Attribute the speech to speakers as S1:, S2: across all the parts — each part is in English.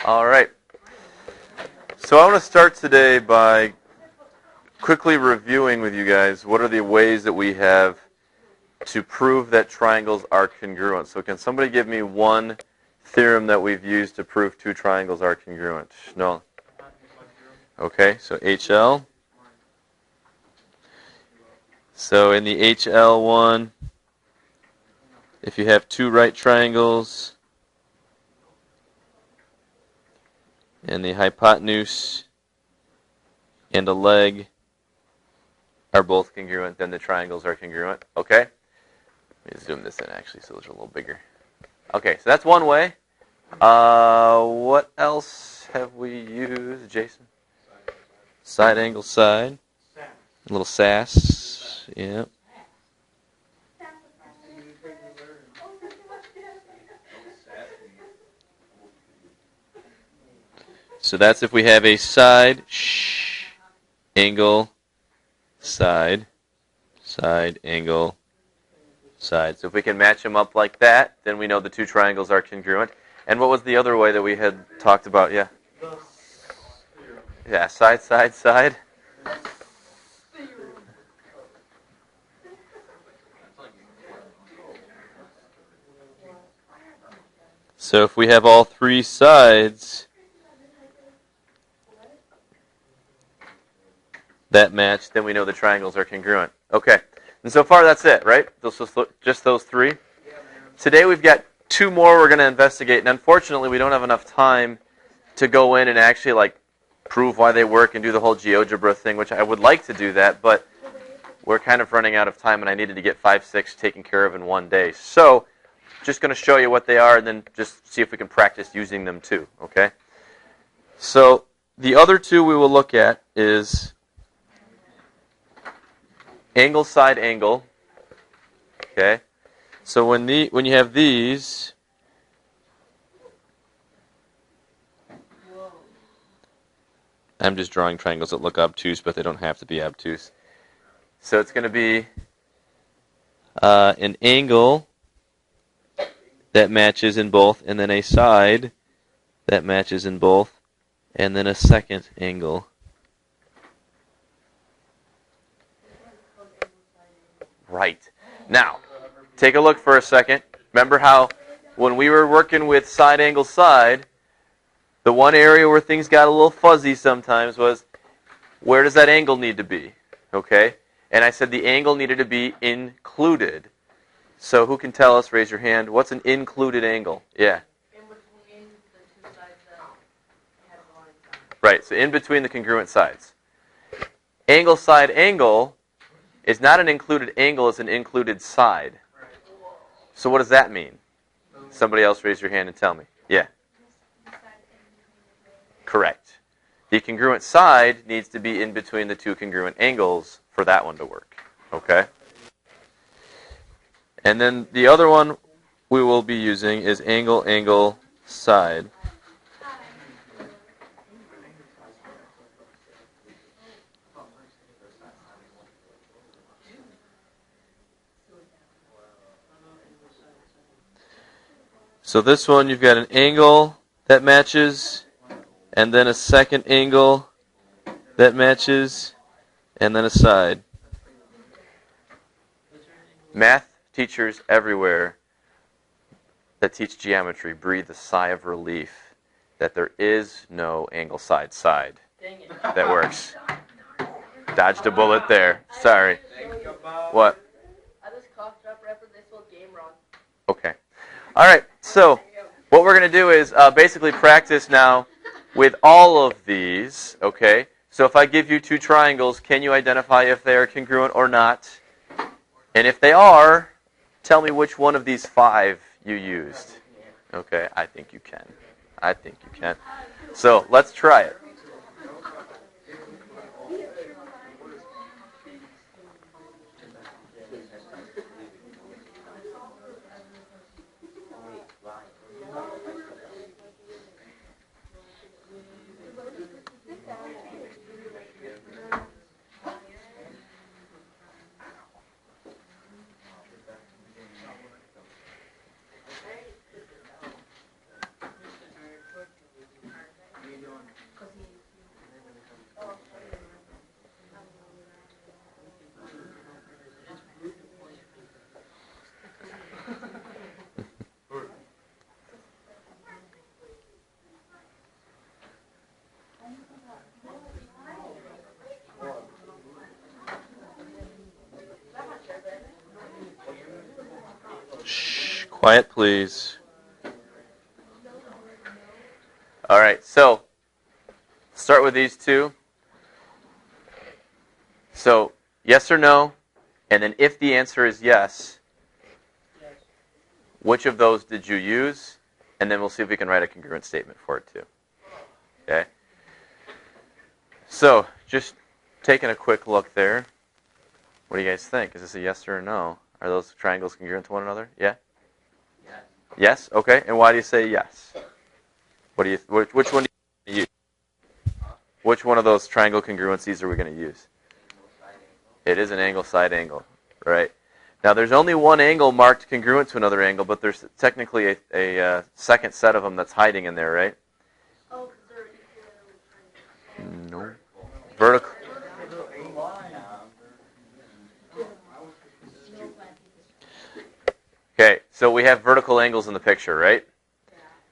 S1: All right. So I want to start today by quickly reviewing with you guys what are the ways that we have to prove that triangles are congruent. So can somebody give me one theorem that we've used to prove two triangles are congruent? No? Okay, so HL. So in the HL one, if you have two right triangles and the hypotenuse and a leg are both congruent, then the triangles are congruent. Okay? Let me zoom this in actually so those are a little bigger. Okay, so that's one way. What else have we used, Jason? Side angle side. A little SAS. Yeah. So that's if we have a side, angle, side, angle, side. So if we can match them up like that, then we know the two triangles are congruent. And what was the other way that we had talked about? Yeah. Yeah, side, side, side. So if we have all three sides that match, then we know the triangles are congruent. Okay. And so far that's it, right? Just those three. Today we've got two more we're going to investigate, and unfortunately we don't have enough time to go in and actually prove why they work and do the whole GeoGebra thing, which I would like to do that, but we're kind of running out of time and I needed to get 5, 6 taken care of in one day. So just going to show you what they are and then just see if we can practice using them too, okay? So the other two we will look at is angle, side, angle, okay? So when you have these, I'm just drawing triangles that look obtuse, but they don't have to be obtuse. So it's going to be an angle that matches in both, and then a side that matches in both, and then a second angle. Right. Now, take a look for a second. Remember how when we were working with side, angle, side, the one area where things got a little fuzzy sometimes was, where does that angle need to be? Okay? And I said the angle needed to be included. So who can tell us, raise your hand, what's an included angle? Yeah.
S2: In between the two sides that have lines on it.
S1: Right, so in between the congruent sides. Angle, side, angle is not an included angle, it's an included side. So what does that mean? Somebody else raise your hand and tell me. Yeah. Correct. The congruent side needs to be in between the two congruent angles for that one to work. Okay? And then the other one we will be using is angle, angle, side. So this one you've got an angle that matches, and then a second angle that matches, and then a side. Math teachers everywhere that teach geometry breathe a sigh of relief that there is no angle, side, side that works. Dodged a bullet there. Sorry. What?
S2: I just coughed up right for this whole game wrong.
S1: Okay. All right. So what we're going to do is basically practice now with all of these. Okay. So if I give you two triangles, can you identify if they are congruent or not? And if they are, tell me which one of these 5 you used. Okay, I think you can. I think you can. So let's try it. Quiet, please. All right, so start with these two. So yes or no, and then if the answer is yes, which of those did you use? And then we'll see if we can write a congruent statement for it too. Okay? So just taking a quick look there. What do you guys think? Is this a yes or a no? Are those triangles congruent to one another? Yeah?
S3: Yes.
S1: Yes? Okay. And why do you say yes? Which one do you use? Which one of those triangle congruencies are we going to use? It is an angle side angle, right? Now there's only one angle marked congruent to another angle, but there's technically a second set of them that's hiding in there, right?
S2: Oh, because they're equal.
S1: No. Vertical. Okay, so we have vertical angles in the picture, right?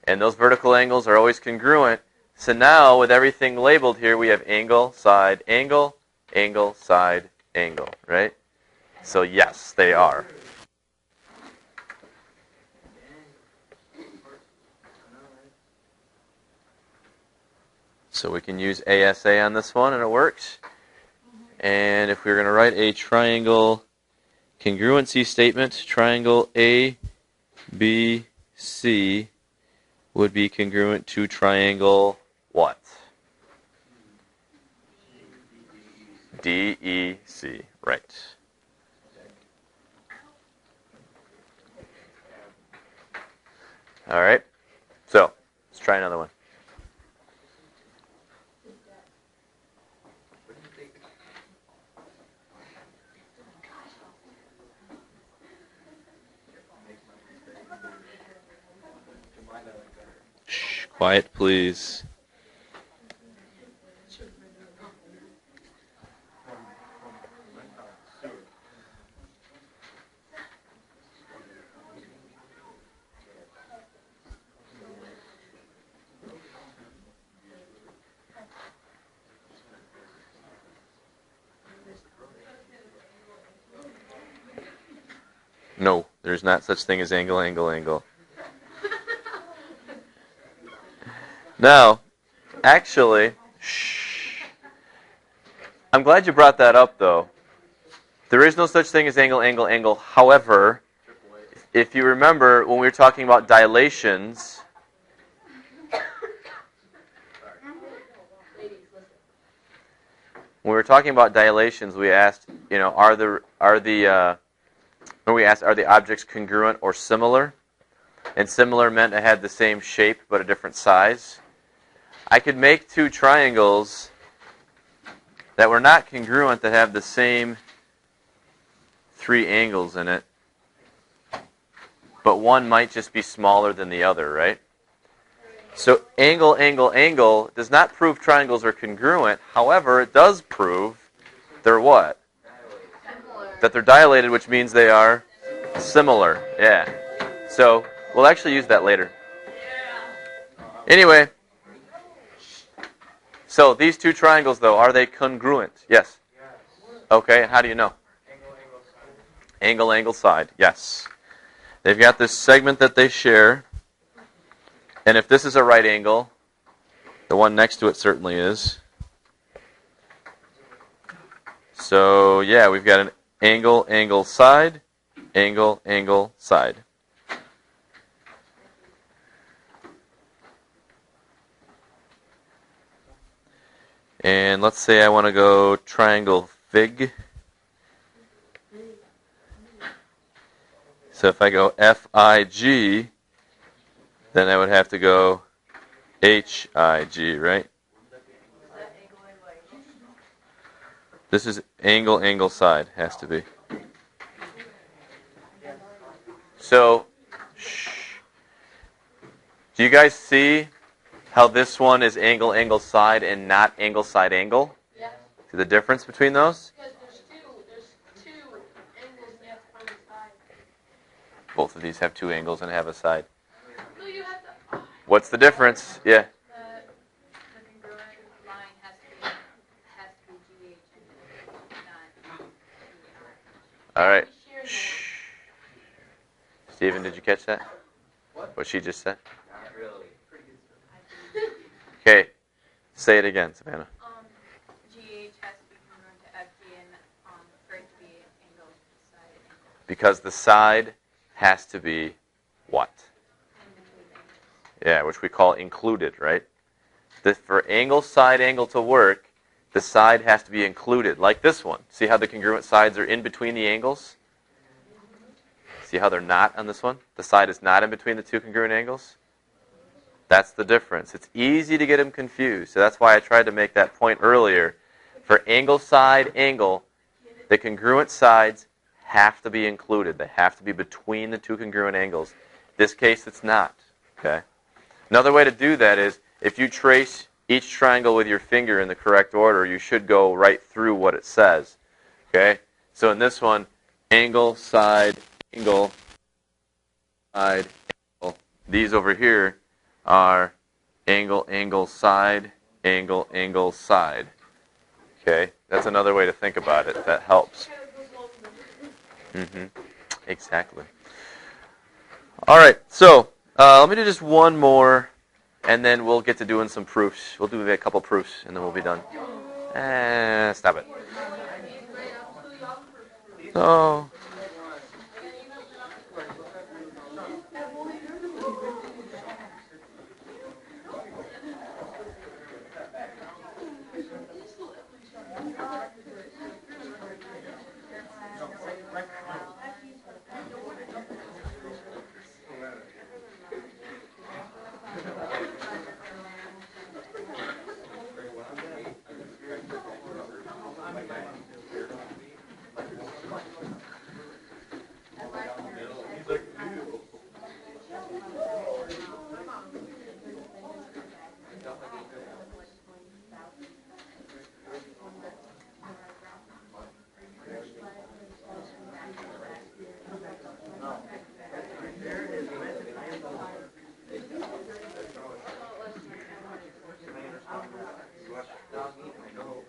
S1: And those vertical angles are always congruent. So now, with everything labeled here, we have angle, side, angle, angle, side, angle, right? So yes, they are. So we can use ASA on this one, and it works. And if we were going to write a triangle congruency statement, triangle ABC would be congruent to triangle what? DEC, right. All right, so let's try another one. Shh, quiet, please. No, there's not such thing as angle, angle, angle. Now, actually, shh. I'm glad you brought that up, though. There is no such thing as angle, angle, angle. However, if you remember when we were talking about dilations, when we were talking about dilations, we asked, are the objects congruent or similar? And similar meant it had the same shape but a different size. I could make two triangles that were not congruent that have the same three angles in it, but one might just be smaller than the other, right? So angle, angle, angle does not prove triangles are congruent. However, it does prove they're what? That they're dilated, which means they are similar. Yeah. So we'll actually use that later. Anyway, so these two triangles, though, are they congruent? Yes. Okay, how do you know? Angle, angle, side. Yes. They've got this segment that they share. And if this is a right angle, the one next to it certainly is. So, yeah, we've got an angle, angle, side, angle, angle, side. And let's say I want to go triangle fig. So if I go FIG, then I would have to go HIG, right? This is angle, angle, side. Has to be. So, do you guys see how this one is angle, angle, side, and not angle, side, angle?
S2: Yeah.
S1: See the difference between those?
S2: Because there's two angles and you have to find the side.
S1: Both of these have two angles and have a side.
S2: No, you have to.
S1: What's the difference? Yeah.
S2: The congruent line has to be GH and not DI.
S1: All right.
S2: Share
S1: Shh. Steven, did you catch that? What she just said?
S3: Not really.
S1: Okay, say it again, Savannah.
S2: GH has to be congruent to FG and for it to be angle side angle.
S1: Because the side has to be what? Yeah, which we call included, right? For angle side angle to work, the side has to be included, like this one. See how the congruent sides are in between the angles? See how they're not on this one? The side is not in between the two congruent angles? That's the difference. It's easy to get them confused. So that's why I tried to make that point earlier. For angle side angle, the congruent sides have to be included. They have to be between the two congruent angles. In this case, it's not. Okay. Another way to do that is if you trace each triangle with your finger in the correct order, you should go right through what it says. Okay? So in this one, angle, side, angle, side, angle. These over here are angle, angle, side, angle, angle, side. Okay? That's another way to think about it. That helps. Exactly. All right. So let me do just one more. And then we'll get to doing some proofs. We'll do a couple proofs, and then we'll be done. Stop it. So,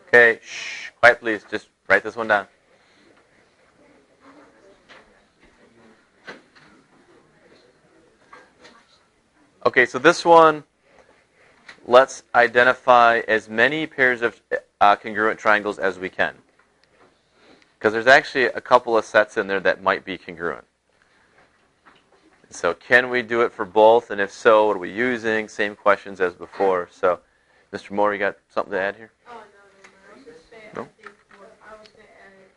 S1: okay, shh, quiet please. Just write this one down. Okay, so this one, let's identify as many pairs of congruent triangles as we can. Because there's actually a couple of sets in there that might be congruent. So can we do it for both? And if so, what are we using? Same questions as before. So, Mr. Moore, you got something to add here?
S2: Oh, no. I was going to say,
S1: No?
S2: I was going to add it.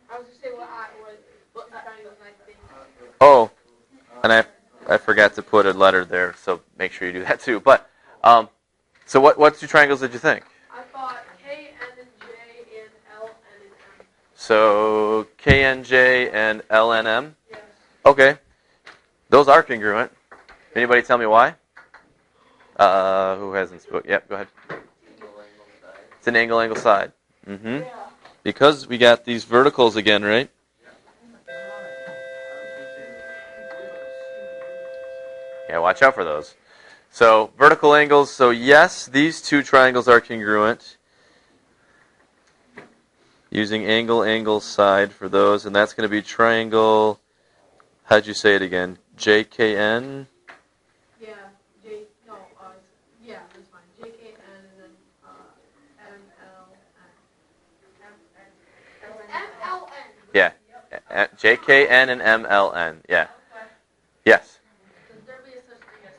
S2: I was going to say what triangles I think.
S1: Oh, and I forgot to put a letter there, so make sure you do that too. But, so what two triangles did you think?
S2: I thought K, N, and J, and L, N, and M.
S1: So, K, N, J, and L, N, M?
S2: Yes.
S1: Okay. Those are congruent. Anybody tell me why? Who hasn't spoken? Yep, go ahead. It's an angle, angle, side.
S2: Yeah.
S1: Because we got these verticals again, right? Yeah, watch out for those. So, vertical angles. So, yes, these two triangles are congruent. Using angle, angle, side for those. And that's going to be triangle, how'd you say it again? JKN?
S2: Yeah, yeah, that's fine. JKN and then MLN.
S1: Yeah. JKN and MLN. Yeah. Yes.
S2: Could there be such thing as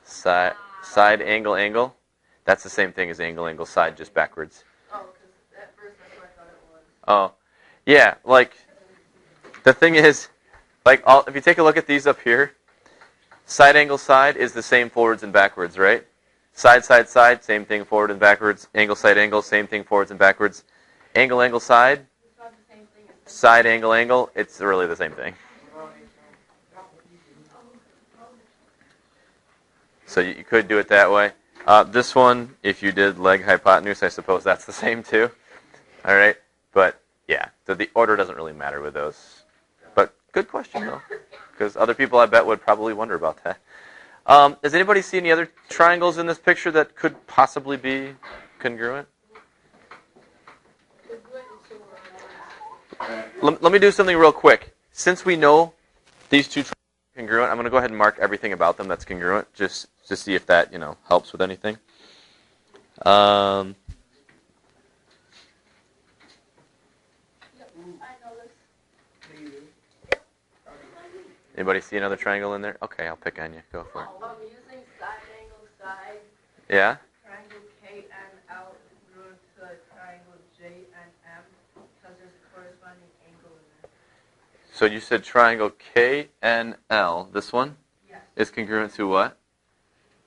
S2: side?
S1: Side, angle, angle. That's the same thing as angle, angle, side, just backwards.
S2: Oh, because at first that's what I thought it was.
S1: Oh. Yeah, like, the thing is, like, if you take a look at these up here, side, angle, side is the same forwards and backwards, right? Side, side, side, same thing forward and backwards. Angle, side, angle, same thing forwards and backwards. Angle, angle, side,
S2: It's not the same thing as
S1: side, angle, angle, it's really the same thing. So you could do it that way. This one, if you did leg hypotenuse, I suppose that's the same too. All right, but yeah, so the order doesn't really matter with those. But good question though, because other people I bet would probably wonder about that. Does anybody see any other triangles in this picture that could possibly be congruent? Let me do something real quick. Since we know these two triangles are congruent, I'm going to go ahead and mark everything about them that's congruent, just to see if that helps with anything. Anybody see another triangle in there? Okay, I'll pick on you. Go for it.
S2: Using side angle side.
S1: Yeah?
S2: Triangle K and L congruent to triangle J and M because there's a corresponding angle in there.
S1: So you said triangle KNL, this one,
S2: Yes.
S1: is congruent to what?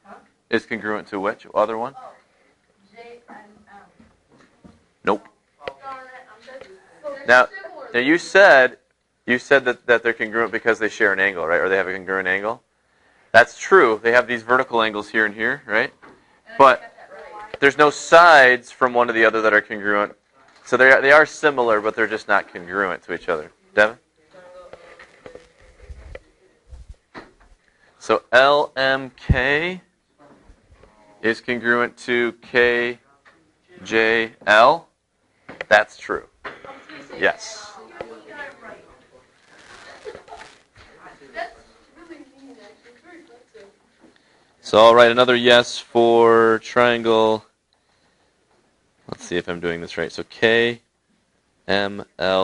S2: Huh?
S1: Is congruent to which other one?
S2: Oh, J and M.
S1: Nope.
S2: Darn it, I'm dead. So they're
S1: Now
S2: similar.
S1: you said that they're congruent because they share an angle, right? Or they have a congruent angle. That's true. They have these vertical angles here and here, right? But there's no sides from one to the other that are congruent. So they are similar, but they're just not congruent to each other. Devin? So LMK is congruent to KJL. That's true. Yes. So I'll write another yes for triangle. Let's see if I'm doing this right. So KML,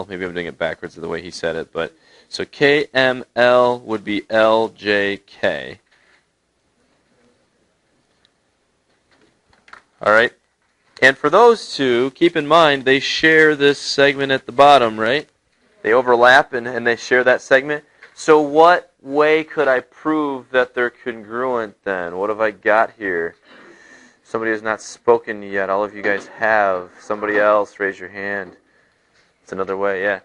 S1: maybe I'm doing it backwards of the way he said it, but so KML would be LJK. All right. And for those two, keep in mind they share this segment at the bottom, right? They overlap and they share that segment. So what way could I prove that they're congruent then? What have I got here? Somebody has not spoken yet. All of you guys have. Somebody else, raise your hand. It's another way, yeah.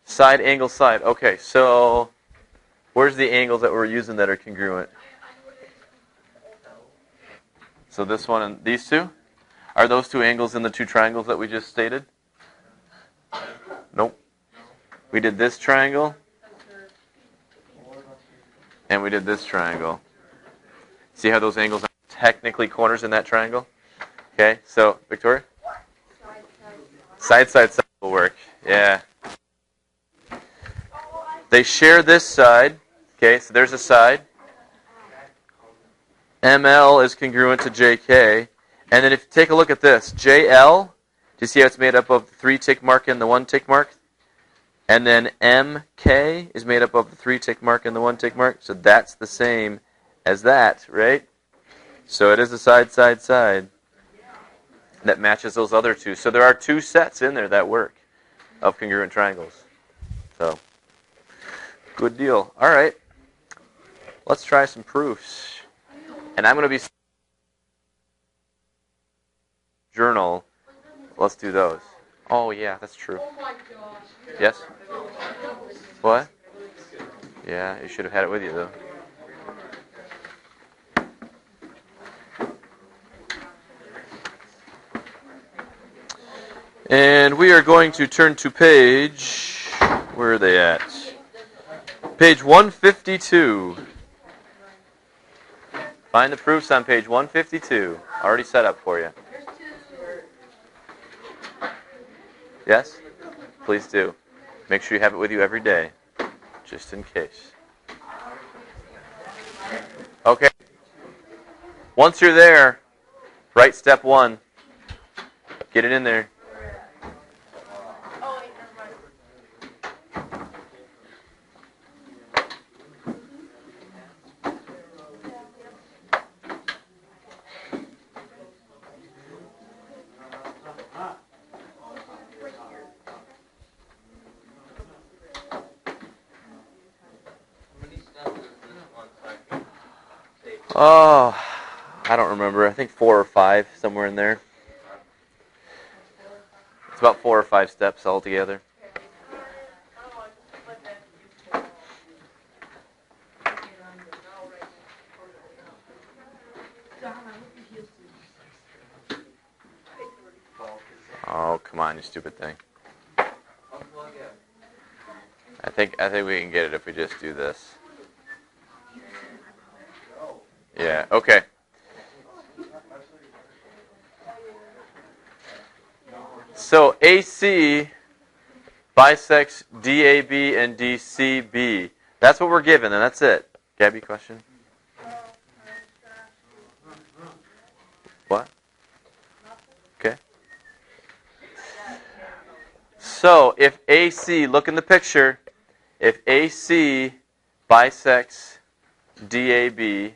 S1: Side angle side. Okay, so where's the angles that we're using that are congruent? So this one and these two? Are those two angles in the two triangles that we just stated? Nope. We did this triangle. And we did this triangle. See how those angles are technically corners in that triangle? Okay, so, Victoria? Side will work. Yeah. They share this side. Okay, so there's a side. ML is congruent to JK. And then if you take a look at this, JL, do you see how it's made up of the 3 tick mark and the 1 tick mark? And then MK is made up of the 3 tick mark and the 1 tick mark. So that's the same as that, right? So it is a side that matches those other two. So there are 2 sets in there that work of congruent triangles. So, good deal. All right. Let's try some proofs. And I'm going to be journal. Let's do those. Oh, yeah, that's true.
S2: Oh my gosh.
S1: Yes? What? Yeah, you should have had it with you, though. And we are going to turn to page, where are they at? Page 152. Find the proofs on page 152. Already set up for you. Yes? Please do. Make sure you have it with you every day, just in case. Okay. Once you're there, write step 1. Get it in there. Oh, I don't remember. I think 4 or 5, somewhere in there. It's about 4 or 5 steps altogether. Oh, come on, you stupid thing. I think we can get it if we just do this. Yeah, okay. So AC bisects DAB and DCB. That's what we're given, and that's it. Gabby, question? What? Okay. So if AC, look in the picture, if AC bisects DAB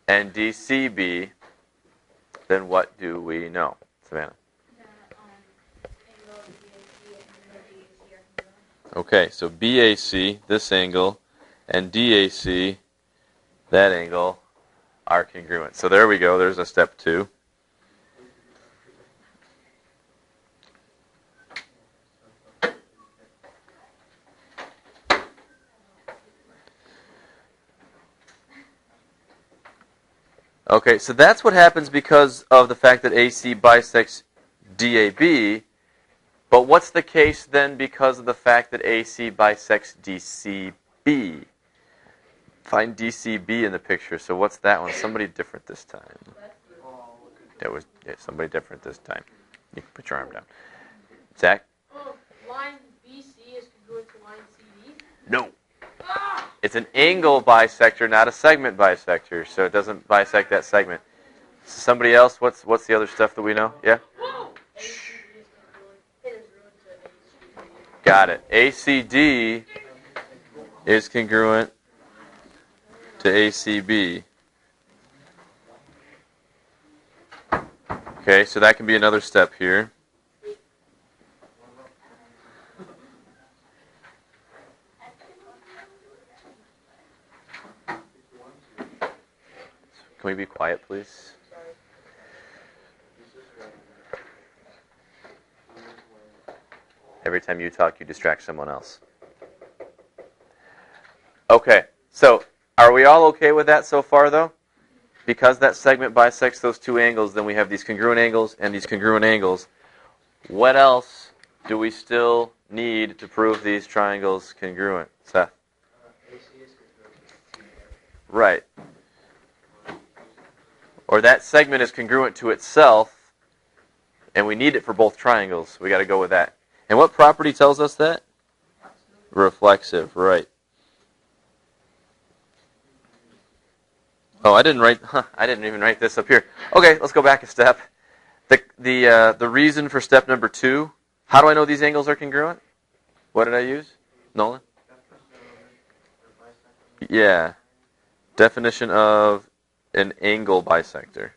S1: and DCB, then what do we know? Savannah. Okay, so BAC, this angle, and DAC, that angle, are congruent. So there we go. There's a step 2. Okay, so that's what happens because of the fact that AC bisects DAB. But what's the case then because of the fact that AC bisects DCB? Find DCB in the picture. So what's that one? Somebody different this time. That was somebody different this time. You can put your arm down. Zach?
S2: Oh, line BC is congruent to line CD?
S1: No. It's an angle bisector, not a segment bisector. So it doesn't bisect that segment. Somebody else? What's the other stuff that we know? Yeah? Got it. ACD is congruent to ACB. Okay, so that can be another step here. Can we be quiet, please? Every time you talk, you distract someone else. Okay, so are we all okay with that so far, though? Because that segment bisects those two angles, then we have these congruent angles and these congruent angles. What else do we still need to prove these triangles congruent? Seth? Right. Or that segment is congruent to itself, and we need it for both triangles. We got to go with that. And what property tells us that? Reflexive, right. Oh, I didn't even write this up here. Okay, let's go back a step. The reason for step number 2, how do I know these angles are congruent? What did I use? Nolan? Yeah. Definition of an angle bisector.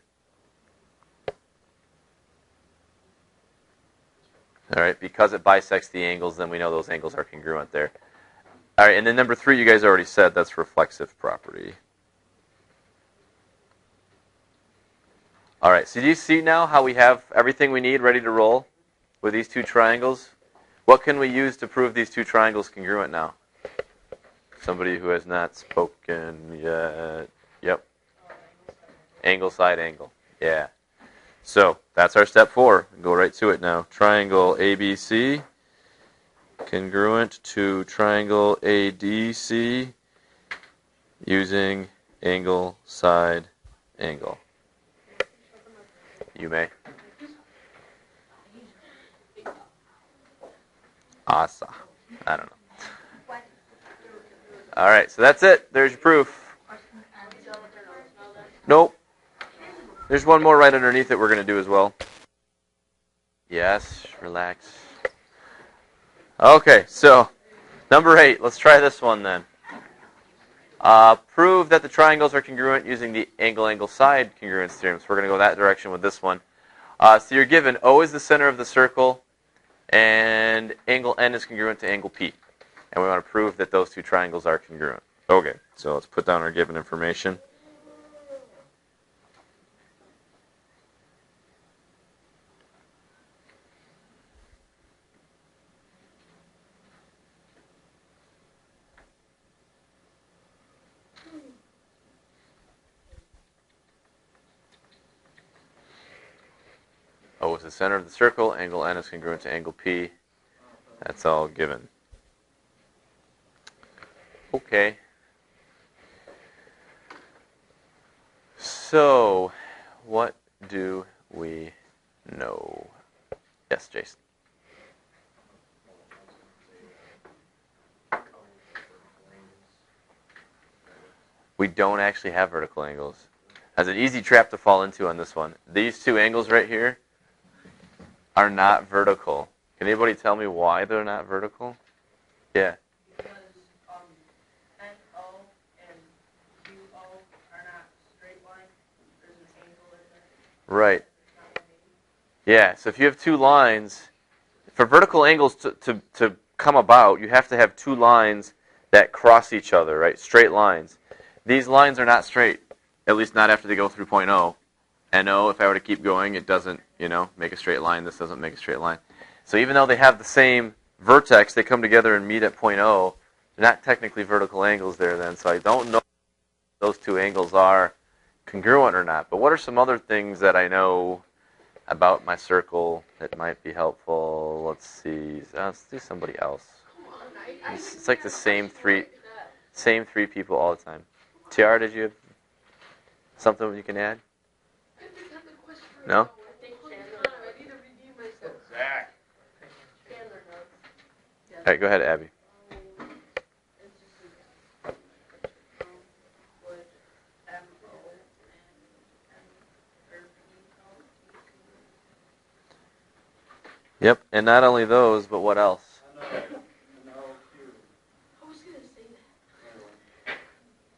S1: All right, because it bisects the angles, then we know those angles are congruent there. All right, and then number 3, you guys already said that's reflexive property. All right, so do you see now how we have everything we need ready to roll with these two triangles? What can we use to prove these two triangles congruent now? Somebody who has not spoken yet. Yep. Angle, side, angle. Yeah. So that's our step 4. Go right to it now. Triangle ABC congruent to triangle ADC using angle, side, angle. You may. ASA. I don't know. All right, so that's it. There's your proof. Nope. There's one more right underneath it we're going to do as well. Yes, relax. Okay, so number 8. Let's try this one then. Prove that the triangles are congruent using the angle-angle-side congruence theorem. So we're going to go that direction with this one. So you're given O is the center of the circle, and angle N is congruent to angle P. And we want to prove that those two triangles are congruent. Okay, so let's put down our given information. O is the center of the circle, angle N is congruent to angle P. That's all given. Okay. So, what do we know? Yes, Jason. We don't actually have vertical angles. That's an easy trap to fall into on this one. These two angles right here are not vertical. Can anybody tell me why they're not vertical? Yeah.
S2: Because NO and QO are not straight lines. There's an angle in there.
S1: Right.
S2: It's not 180.
S1: Yeah, so if you have two lines, for vertical angles to come about, you have to have two lines that cross each other, right? Straight lines. These lines are not straight, at least not after they go through point O. NO, if I were to keep going, it doesn't, make a straight line. This doesn't make a straight line. So even though they have the same vertex, they come together and meet at point O. They're not technically vertical angles there then, so I don't know if those two angles are congruent or not. But what are some other things that I know about my circle that might be helpful? Let's see. Let's do somebody else. It's like the same three people all the time. Tiara, did you have something you can add? No?
S3: Zach.
S1: All right, go ahead, Abby. Yep, and not only those, but what else?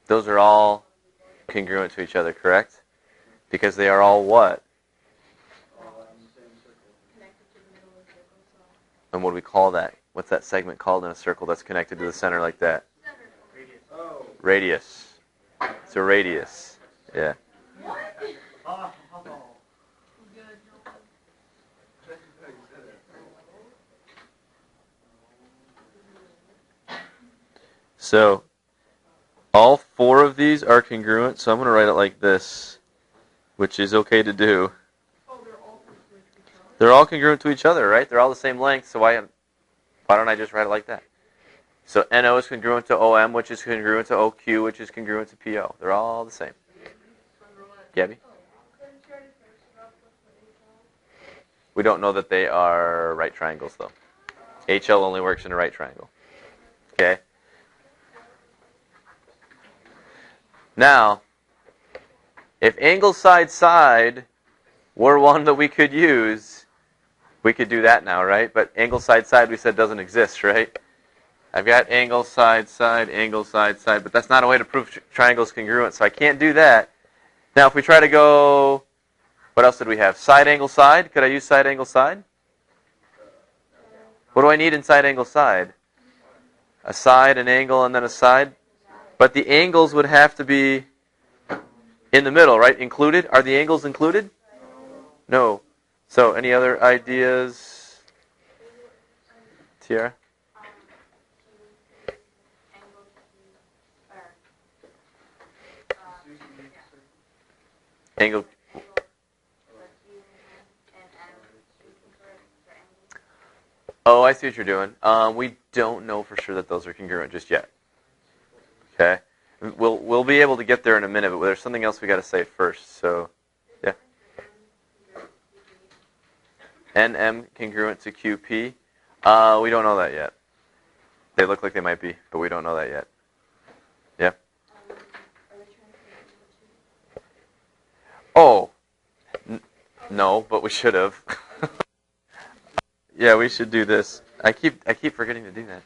S1: Those are all congruent to each other, correct? Because they are all what? And what do we call that? What's that segment called in a circle that's connected to the center like that? Radius. It's a radius. Yeah. So, all four of these are congruent, so I'm going to write it like this, which is okay to do. They're all congruent to each other, right? They're all the same length, so why don't I just write it like that? So NO is congruent to OM, which is congruent to OQ, which is congruent to PO. They're all the same. Gabby? We don't know that they are right triangles, though. HL only works in a right triangle. Okay? Now, if angle side were one that we could use, we could do that now, right? But angle side we said doesn't exist, right? I've got angle side, but that's not a way to prove triangles congruent, so I can't do that. Now, if we try to go, what else did we have? Side angle side. Could I use side angle side? What do I need in side angle side? A side, an angle, and then a side. But the angles would have to be in the middle, right? Included? Are the angles included? No. So, any other ideas? Tiara? Angle. Oh, I see what you're doing. We don't know for sure that those are congruent just yet. Okay, we'll be able to get there in a minute, but there's something else we got to say first. So, yeah. NM congruent to QP. We don't know that yet. They look like they might be, but we don't know that yet. Yeah. Oh, no, but we should have. Yeah, we should do this. I keep forgetting to do that.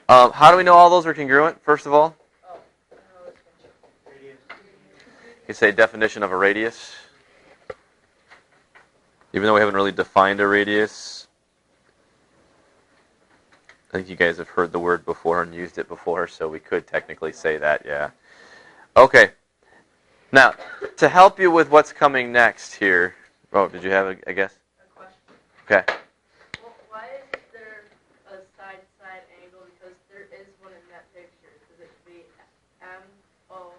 S1: How do we know all those are congruent? First of all, you say definition of a radius. Even though we haven't really defined a radius, I think you guys have heard the word before and used it before, so we could technically say that, yeah. Okay. Now, to help you with what's coming next here, oh, did you have a guess?
S2: A question.
S1: Okay.
S2: Well, why is there a side angle? Because there is one in that picture. Because it should be MOON,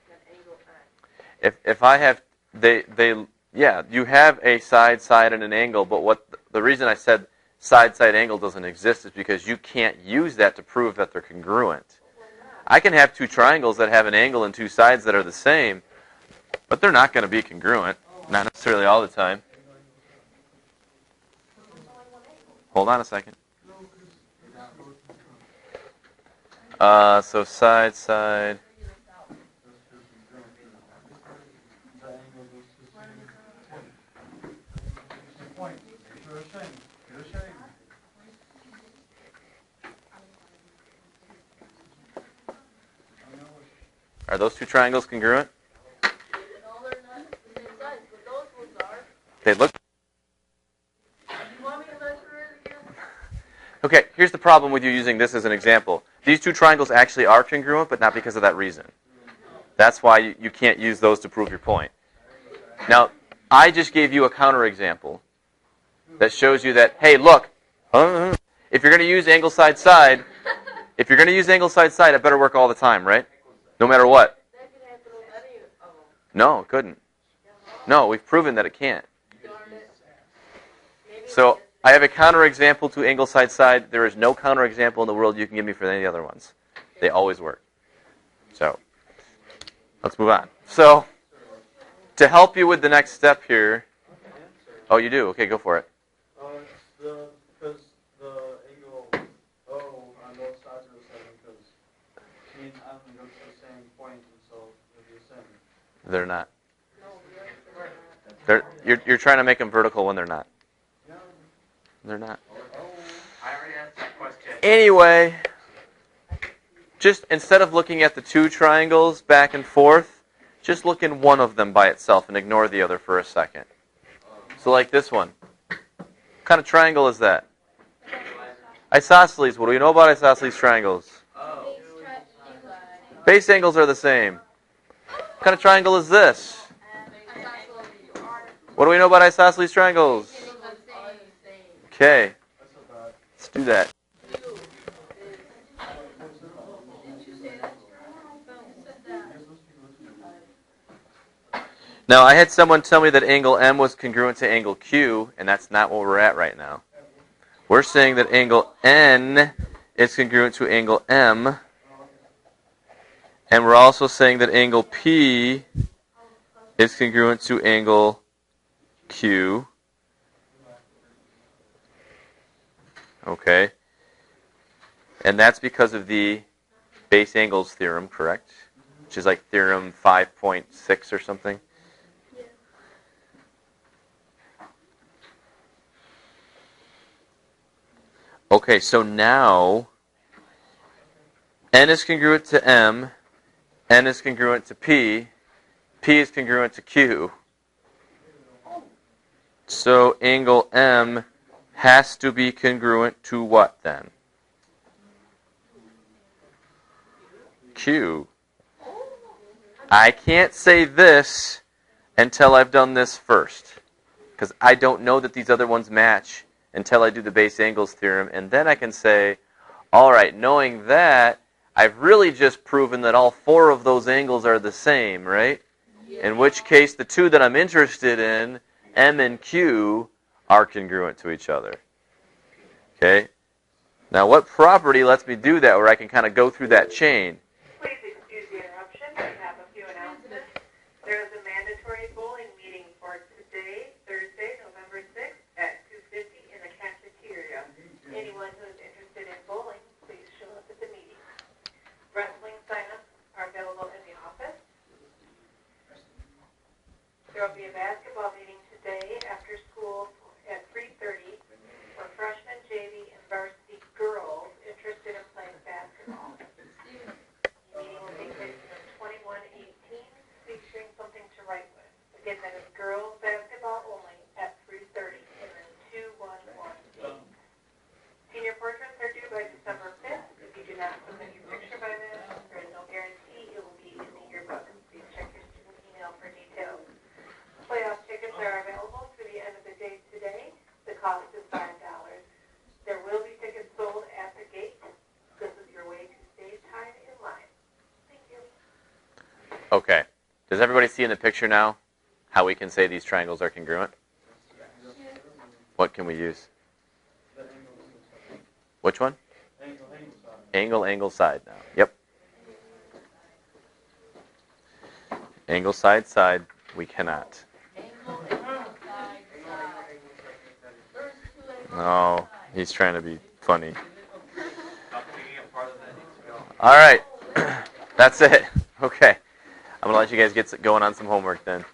S2: then angle N.
S1: If I have, yeah, you have a side, and an angle, but the reason I said side angle doesn't exist is because you can't use that to prove that they're congruent. I can have two triangles that have an angle and two sides that are the same, but they're not going to be congruent, not necessarily all the time. Hold on a second. So side, side. Are those two triangles congruent?
S2: No, they're not the same size, but those ones are.
S1: They look.
S2: Do you want me to measure it again?
S1: Okay, here's the problem with you using this as an example. These two triangles actually are congruent, but not because of that reason. That's why you can't use those to prove your point. Now, I just gave you a counterexample that shows you that, hey, look, if you're going to use angle side side, I better work all the time, right? No matter what.
S2: That could happen with any of them.
S1: No, it couldn't. No, we've proven that it can't.
S2: Darn it. Maybe
S1: So I have a counterexample to angle side side. There is no counterexample in the world you can give me for any other ones. They always work. So let's move on. So to help you with the next step here. Oh, you do? Okay, go for it.
S3: Because the angle O on both sides are the same, because me and M go to the same point, and so they're the same.
S1: They're not.
S2: No, they're not.
S1: You're trying to make them vertical when they're not. They're not.
S4: I already asked that question.
S1: Anyway, just instead of looking at the two triangles back and forth, just look in one of them by itself and ignore the other for a second. So like this one. What kind of triangle is that? Isosceles. What do we know about isosceles triangles? Base angles are the same. What kind of triangle is this? What do we know about isosceles triangles? Okay, let's do that. Now, I had someone tell me that angle M was congruent to angle Q, and that's not what we're at right now. We're saying that angle N is congruent to angle M, and we're also saying that angle P is congruent to angle Q. Okay. And that's because of the base angles theorem, correct? Which is like theorem 5.6 or something. Okay, so now N is congruent to M, N is congruent to P is congruent to Q. So angle M has to be congruent to what then? Q. I can't say this until I've done this first, because I don't know that these other ones match until I do the base angles theorem, and then I can say, all right, knowing that, I've really just proven that all four of those angles are the same, right? In which case, the two that I'm interested in, M and Q, are congruent to each other. Okay? Now, what property lets me do that, where I can kind of go through that chain?
S5: Please excuse the interruption. I have a few announcements. There is a mandatory bowling meeting for today, Thursday, November 6th at 2:50 in the cafeteria. Anyone who is interested in bowling, please show up at the meeting. Wrestling signups are available in the office. There will be a basketball meeting today after school at 3:30 for freshmen, JV, and varsity girls interested in playing basketball. The meeting will take place in 2118, featuring something to write with. Again, that is girls basketball only at 3:30 in room 2118. Senior portraits are due by December 5th. If you do not submit your picture by then, there is no guarantee it will be in the yearbook. Please check your student email for details. Playoff tickets are available through the end of the day today. The cost is $5. There will be tickets sold at the gate. This is your way to save time in line. Thank you.
S1: Okay. Does everybody see in the picture now how we can say these triangles are congruent? What can we use? Which one? Angle, angle, side now. Yep. Angle, side, side. We cannot. No. He's trying to be funny.
S4: Not thinking a part of that needs to go.
S1: All right. That's it. Okay. I'm going to let you guys get going on some homework then.